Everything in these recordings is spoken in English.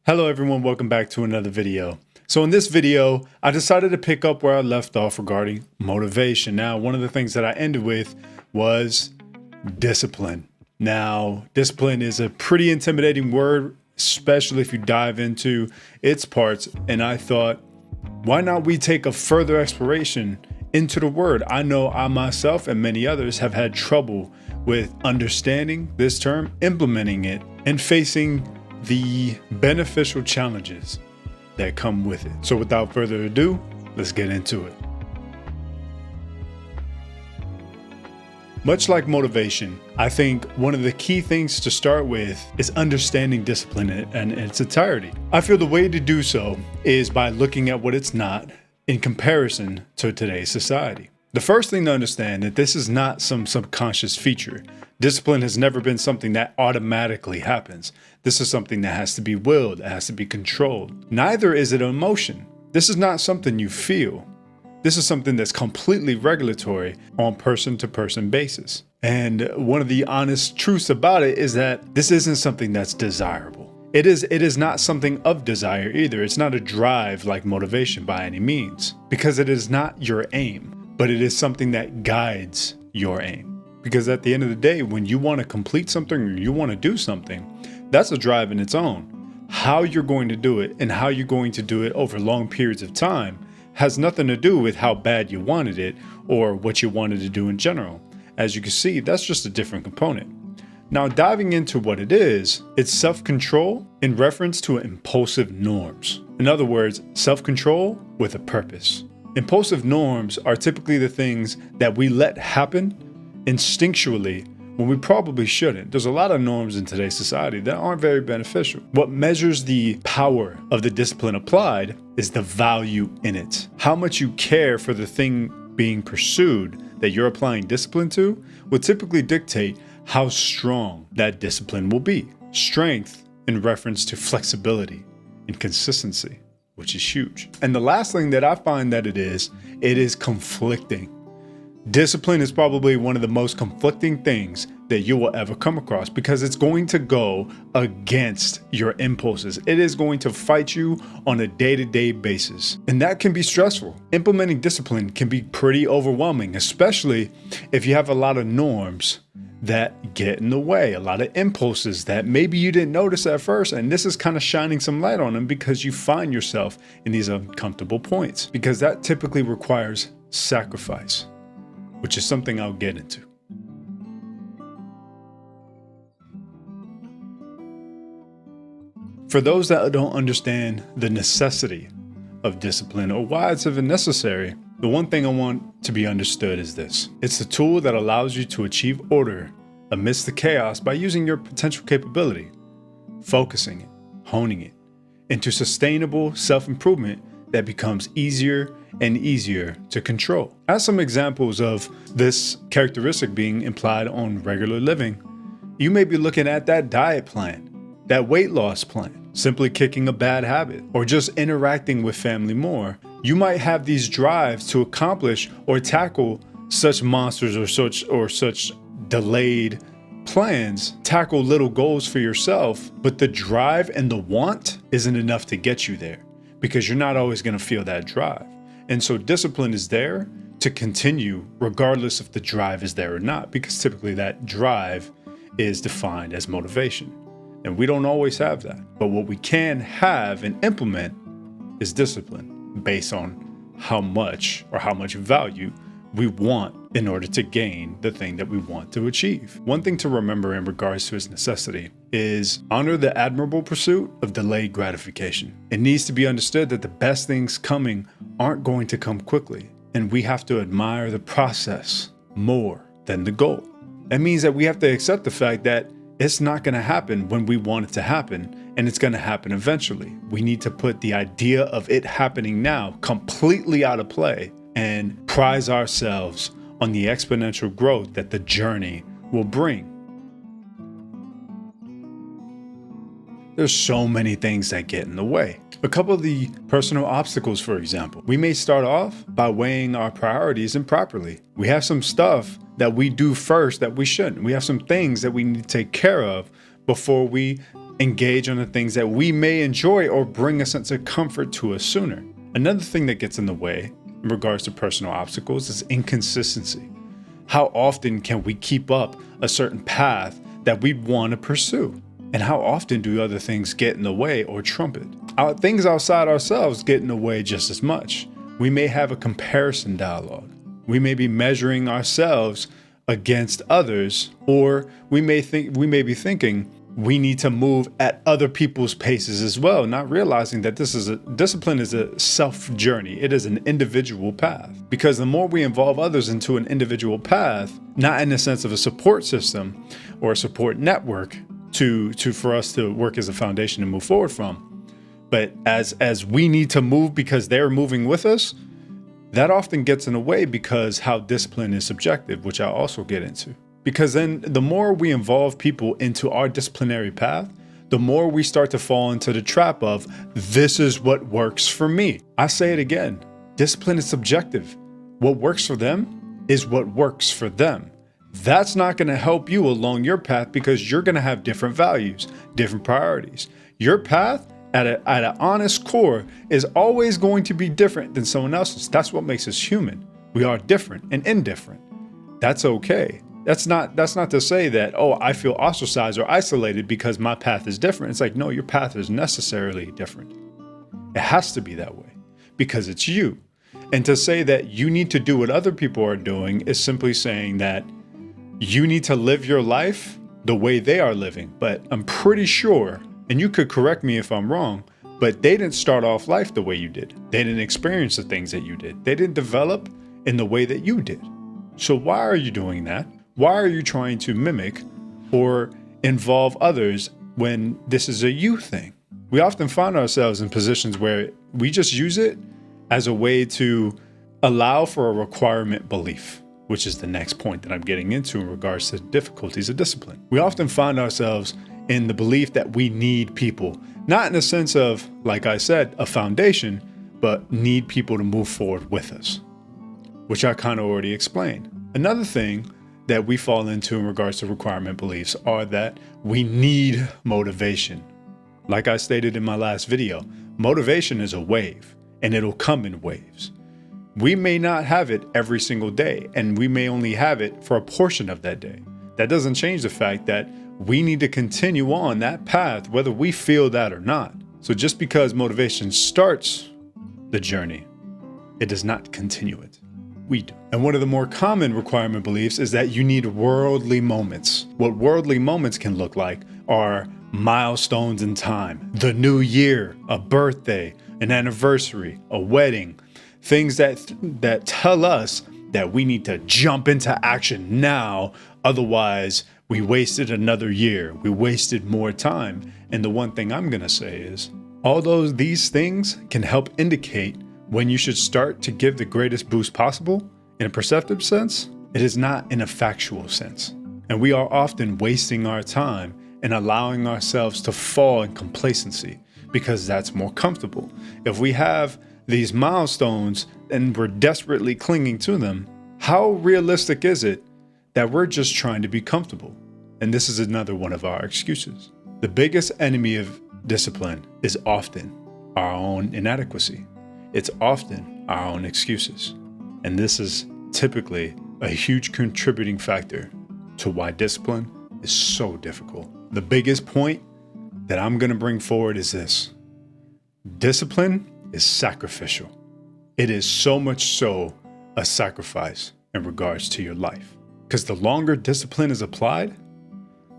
Hello everyone, welcome back to another video. So in this video, I decided to pick up where I left off regarding motivation. Now, one of the things that I ended with was discipline. Now, discipline is a pretty intimidating word, especially if you dive into its parts. And I thought, why not we take a further exploration into the word? I know I myself and many others have had trouble with understanding this term, implementing it, and facing the beneficial challenges that come with it. So without further ado, let's get into it. Much like motivation, I think one of the key things to start with is understanding discipline in its entirety. I feel the way to do so is by looking at what it's not in comparison to today's society. The first thing to understand that this is not some subconscious feature. Discipline has never been something that automatically happens. This is something that has to be willed, it has to be controlled. Neither is it an emotion. This is not something you feel. This is something that's completely regulatory on person-to-person basis. And one of the honest truths about it is that this isn't something that's desirable. It is not something of desire either. It's not a drive like motivation by any means, because it is not your aim. But it is something that guides your aim. Because at the end of the day, when you want to complete something or you want to do something, that's a drive in its own. How you're going to do it and how you're going to do it over long periods of time has nothing to do with how bad you wanted it or what you wanted to do in general. As you can see, that's just a different component. Now, diving into what it is, it's self-control in reference to impulsive norms. In other words, self-control with a purpose. Impulsive norms are typically the things that we let happen instinctually when we probably shouldn't. There's a lot of norms in today's society that aren't very beneficial. What measures the power of the discipline applied is the value in it. How much you care for the thing being pursued that you're applying discipline to will typically dictate how strong that discipline will be. Strength in reference to flexibility and consistency, which is huge. And the last thing that I find that it is conflicting. Discipline is probably one of the most conflicting things that you will ever come across because it's going to go against your impulses. It is going to fight you on a day-to-day basis. And that can be stressful. Implementing discipline can be pretty overwhelming, especially if you have a lot of norms that get in the way, a lot of impulses that maybe you didn't notice at first. And this is kind of shining some light on them because you find yourself in these uncomfortable points, because that typically requires sacrifice, which is something I'll get into. For those that don't understand the necessity of discipline or why it's even necessary, the one thing I want to be understood is this. It's the tool that allows you to achieve order amidst the chaos by using your potential capability, focusing it, honing it into sustainable self-improvement that becomes easier and easier to control. As some examples of this characteristic being implied on regular living, you may be looking at that diet plan, that weight loss plan, simply kicking a bad habit, or just interacting with family more. You might have these drives to accomplish or tackle such monsters or such delayed plans, tackle little goals for yourself, but the drive and the want isn't enough to get you there because you're not always going to feel that drive. And so discipline is there to continue regardless if the drive is there or not, because typically that drive is defined as motivation. And we don't always have that. But what we can have and implement is discipline based on how much value we want in order to gain the thing that we want to achieve. One thing to remember in regards to its necessity is honor the admirable pursuit of delayed gratification. It needs to be understood that the best things coming aren't going to come quickly, and we have to admire the process more than the goal. That means that we have to accept the fact that it's not going to happen when we want it to happen, and it's going to happen eventually. We need to put the idea of it happening now completely out of play and prize ourselves on the exponential growth that the journey will bring. There's so many things that get in the way. A couple of the personal obstacles, for example. We may start off by weighing our priorities improperly. We have some stuff that we do first that we shouldn't. We have some things that we need to take care of before we engage on the things that we may enjoy or bring a sense of comfort to us sooner. Another thing that gets in the way in regards to personal obstacles is inconsistency. How often can we keep up a certain path that we'd want to pursue? And how often do other things get in the way or trump it? Things outside ourselves get in the way just as much. We may have a comparison dialogue. We may be measuring ourselves against others, or we may be thinking we need to move at other people's paces as well, not realizing that discipline is a self journey. It is an individual path, because the more we involve others into an individual path, not in the sense of a support system or a support network for us to work as a foundation to move forward from, but as we need to move because they're moving with us, that often gets in the way, because how discipline is subjective, which I'll also get into. Because then the more we involve people into our disciplinary path, the more we start to fall into the trap of, this is what works for me. I say it again, discipline is subjective. What works for them is what works for them. That's not going to help you along your path, because you're going to have different values, different priorities. Your path at an honest core is always going to be different than someone else's. That's what makes us human. We are different and indifferent. That's okay. That's not to say that, oh, I feel ostracized or isolated because my path is different. It's like, no, your path is necessarily different. It has to be that way because it's you. And to say that you need to do what other people are doing is simply saying that you need to live your life the way they are living. But I'm pretty sure, and you could correct me if I'm wrong, but they didn't start off life the way you did. They didn't experience the things that you did. They didn't develop in the way that you did. So why are you doing that? Why are you trying to mimic or involve others when this is a you thing? We often find ourselves in positions where we just use it as a way to allow for a requirement belief, which is the next point that I'm getting into in regards to difficulties of discipline. We often find ourselves in the belief that we need people, not in the sense of, like I said, a foundation, but need people to move forward with us, which I kind of already explained. Another thing that we fall into in regards to requirement beliefs are that we need motivation. Like I stated in my last video, motivation is a wave and it'll come in waves. We may not have it every single day, and we may only have it for a portion of that day. That doesn't change the fact that we need to continue on that path, whether we feel that or not. So just because motivation starts the journey, it does not continue it. We do. And one of the more common requirement beliefs is that you need worldly moments. What worldly moments can look like are milestones in time, the new year, a birthday, an anniversary, a wedding, things that tell us that we need to jump into action now. Otherwise, we wasted another year. We wasted more time. And the one thing I'm going to say is, although these things can help indicate when you should start to give the greatest boost possible in a perceptive sense, it is not in a factual sense. And we are often wasting our time and allowing ourselves to fall in complacency because that's more comfortable. If we have these milestones and we're desperately clinging to them, how realistic is it that we're just trying to be comfortable? And this is another one of our excuses. The biggest enemy of discipline is often our own inadequacy. It's often our own excuses. And this is typically a huge contributing factor to why discipline is so difficult. The biggest point that I'm going to bring forward is this. Discipline is sacrificial. It is so much so a sacrifice in regards to your life. Because the longer discipline is applied,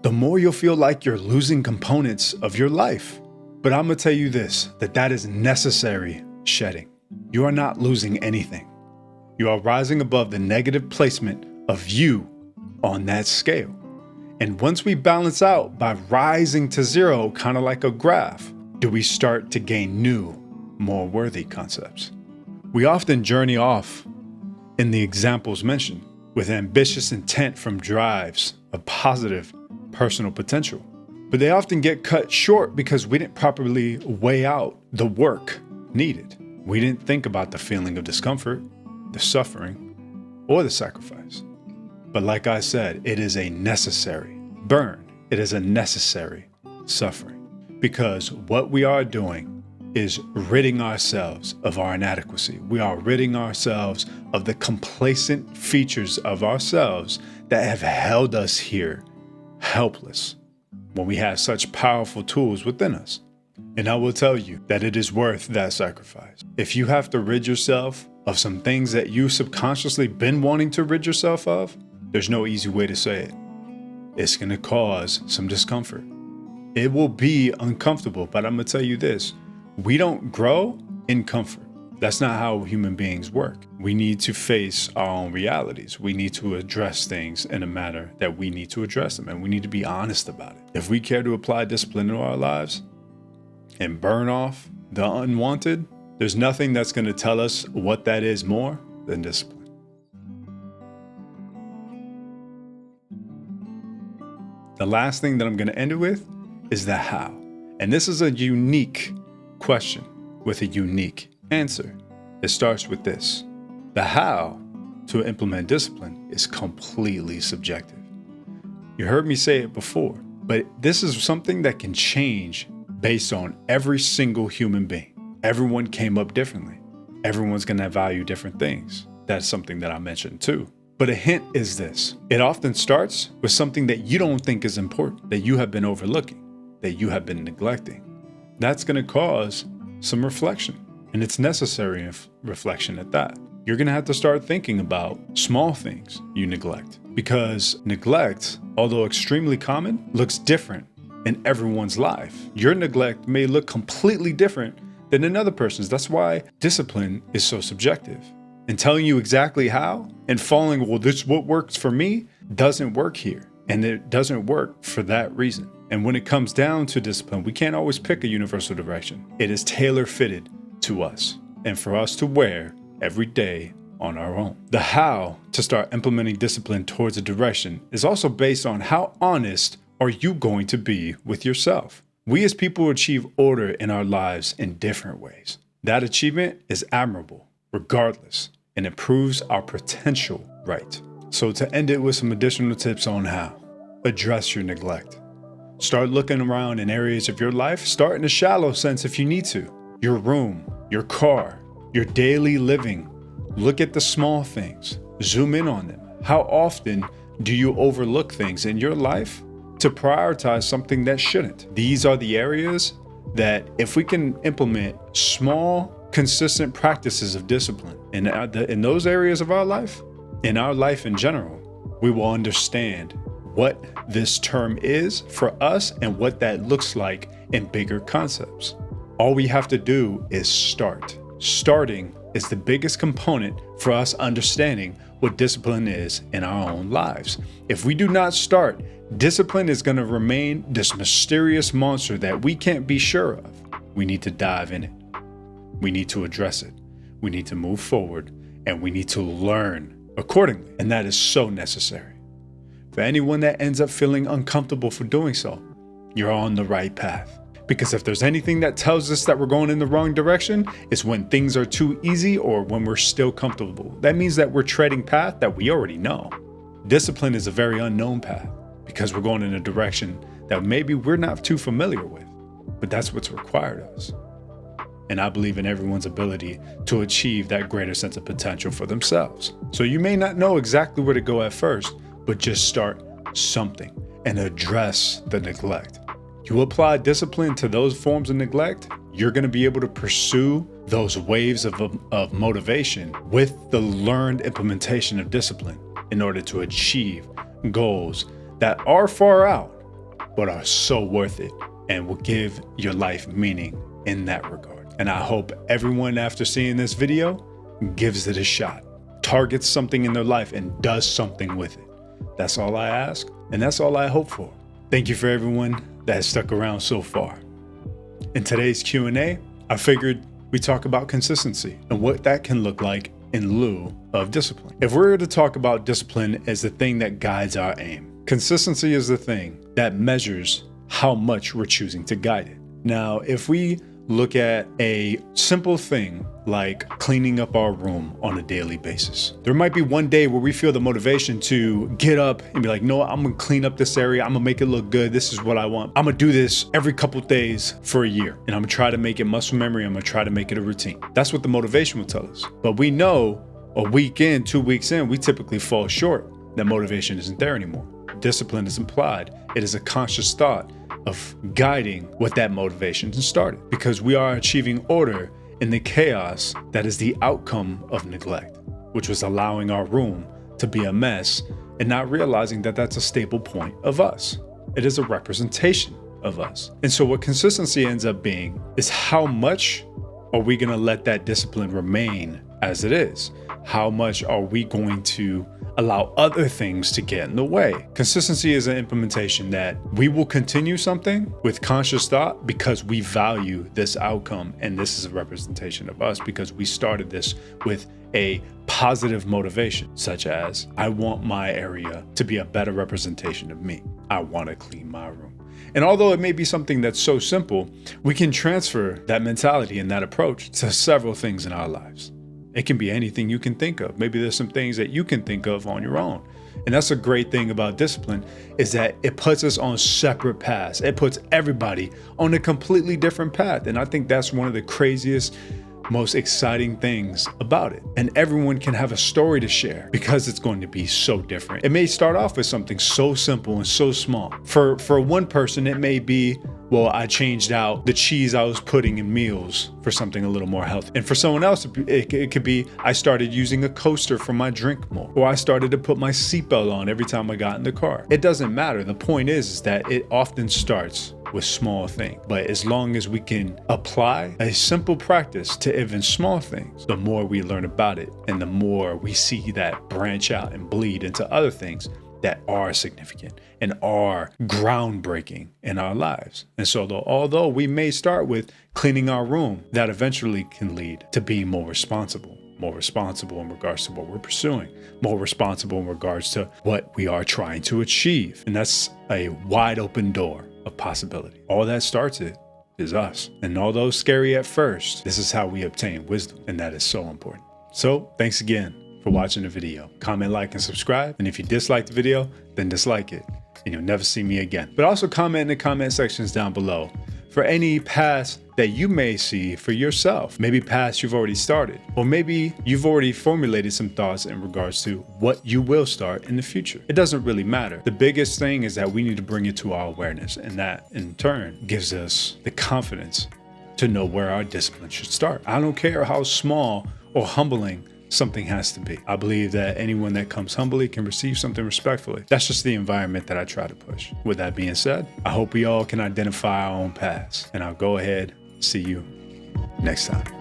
the more you'll feel like you're losing components of your life. But I'm going to tell you this, that is necessary shedding. You are not losing anything. You are rising above the negative placement of you on that scale. And once we balance out by rising to zero, kind of like a graph, do we start to gain new, more worthy concepts. We often journey off in the examples mentioned with ambitious intent from drives of positive personal potential. But they often get cut short because we didn't properly weigh out the work needed. We didn't think about the feeling of discomfort, the suffering, or the sacrifice. But like I said, it is a necessary burn. It is a necessary suffering. because what we are doing is ridding ourselves of our inadequacy. We are ridding ourselves of the complacent features of ourselves that have held us here helpless when we have such powerful tools within us. And I will tell you that it is worth that sacrifice. If you have to rid yourself of some things that you subconsciously been wanting to rid yourself of, there's no easy way to say it. It's going to cause some discomfort. It will be uncomfortable, but I'm going to tell you this. We don't grow in comfort. That's not how human beings work. We need to face our own realities. We need to address things in a manner that we need to address them, and we need to be honest about it. If we care to apply discipline to our lives and burn off the unwanted, there's nothing that's going to tell us what that is more than discipline. The last thing that I'm going to end it with is the how. And this is a unique question with a unique answer. It starts with this. The how to implement discipline is completely subjective. You heard me say it before, but this is something that can change based on every single human being. Everyone came up differently. Everyone's going to value different things. That's something that I mentioned too. But a hint is this. It often starts with something that you don't think is important, that you have been overlooking, that you have been neglecting. That's going to cause some reflection, and it's necessary reflection at that. You're going to have to start thinking about small things you neglect, because neglect, although extremely common, looks different in everyone's life. Your neglect may look completely different than another person's. That's why discipline is so subjective. And telling you exactly how and following, well, this is what works for me, doesn't work here. And it doesn't work for that reason. And when it comes down to discipline, we can't always pick a universal direction. It is tailor-fitted to us and for us to wear every day on our own. The how to start implementing discipline towards a direction is also based on how honest are you going to be with yourself. We as people achieve order in our lives in different ways. That achievement is admirable, regardless, and improves our potential right. So to end it with some additional tips on how, address your neglect. Start looking around in areas of your life. Start in a shallow sense if you need to. Your room, your car, your daily living. Look at the small things. Zoom in on them. How often do you overlook things in your life to prioritize something that shouldn't? These are the areas that if we can implement small, consistent practices of discipline in those areas of our life, in our life in general, we will understand what this term is for us and what that looks like in bigger concepts. All we have to do is start. Starting is the biggest component for us understanding what discipline is in our own lives. If we do not start, discipline is going to remain this mysterious monster that we can't be sure of. We need to dive in it. We need to address it. We need to move forward, and we need to learn accordingly. And that is so necessary. For anyone that ends up feeling uncomfortable for doing so, you're on the right path. Because if there's anything that tells us that we're going in the wrong direction, it's when things are too easy or when we're still comfortable. That means that we're treading path that we already know. Discipline is a very unknown path because we're going in a direction that maybe we're not too familiar with, but that's what's required of us. And I believe in everyone's ability to achieve that greater sense of potential for themselves. So you may not know exactly where to go at first, but just start something and address the neglect. You apply discipline to those forms of neglect, you're going to be able to pursue those waves of motivation with the learned implementation of discipline in order to achieve goals that are far out, but are so worth it and will give your life meaning in that regard. And I hope everyone after seeing this video gives it a shot, targets something in their life and does something with it. That's all I ask, and that's all I hope for. Thank you for everyone that has stuck around so far. In today's Q&A, I figured we talk about consistency and what that can look like in lieu of discipline. If we're to talk about discipline as the thing that guides our aim, consistency is the thing that measures how much we're choosing to guide it. Now, if we look at a simple thing like cleaning up our room on a daily basis. There might be one day where we feel the motivation to get up and be like, no, I'm gonna clean up this area. I'm gonna make it look good. This is what I want. I'm gonna do this every couple days for a year. And I'm gonna try to make it muscle memory. I'm gonna try to make it a routine. That's what the motivation will tell us. But we know a week in, 2 weeks in, we typically fall short. That motivation isn't there anymore. Discipline is implied. It is a conscious thought of guiding what that motivation started, because we are achieving order in the chaos that is the outcome of neglect, which was allowing our room to be a mess and not realizing that that's a staple point of us. It is a representation of us. And so what consistency ends up being is, how much are we going to let that discipline remain as it is? How much are we going to allow other things to get in the way? Consistency is an implementation that we will continue something with conscious thought because we value this outcome. And this is a representation of us because we started this with a positive motivation, such as, I want my area to be a better representation of me. I want to clean my room. And although it may be something that's so simple, we can transfer that mentality and that approach to several things in our lives. It can be anything you can think of. Maybe there's some things that you can think of on your own. And that's a great thing about discipline, is that it puts us on separate paths. It puts everybody on a completely different path. And I think that's one of the craziest, most exciting things about it. And everyone can have a story to share because it's going to be so different. It may start off with something so simple and so small. For one person, it may be, well, I changed out the cheese I was putting in meals for something a little more healthy. And for someone else, it could be, I started using a coaster for my drink more, or I started to put my seatbelt on every time I got in the car. It doesn't matter. The point is that it often starts with small things. But as long as we can apply a simple practice to even small things, the more we learn about it and the more we see that branch out and bleed into other things that are significant and are groundbreaking in our lives. And so although we may start with cleaning our room, that eventually can lead to being more responsible in regards to what we're pursuing, more responsible in regards to what we are trying to achieve. And that's a wide open door of possibility. All that starts it is us. And although scary at first, this is how we obtain wisdom. And that is so important. So thanks again for watching the video. Comment, like, and subscribe. And if you dislike the video, then dislike it and you'll never see me again. But also comment in the comment sections down below for any paths that you may see for yourself. Maybe paths you've already started, or maybe you've already formulated some thoughts in regards to what you will start in the future. It doesn't really matter. The biggest thing is that we need to bring it to our awareness, and that in turn gives us the confidence to know where our discipline should start. I don't care how small or humbling something has to be. I believe that anyone that comes humbly can receive something respectfully. That's just the environment that I try to push. With that being said, I hope we all can identify our own paths, and I'll go ahead and see you next time.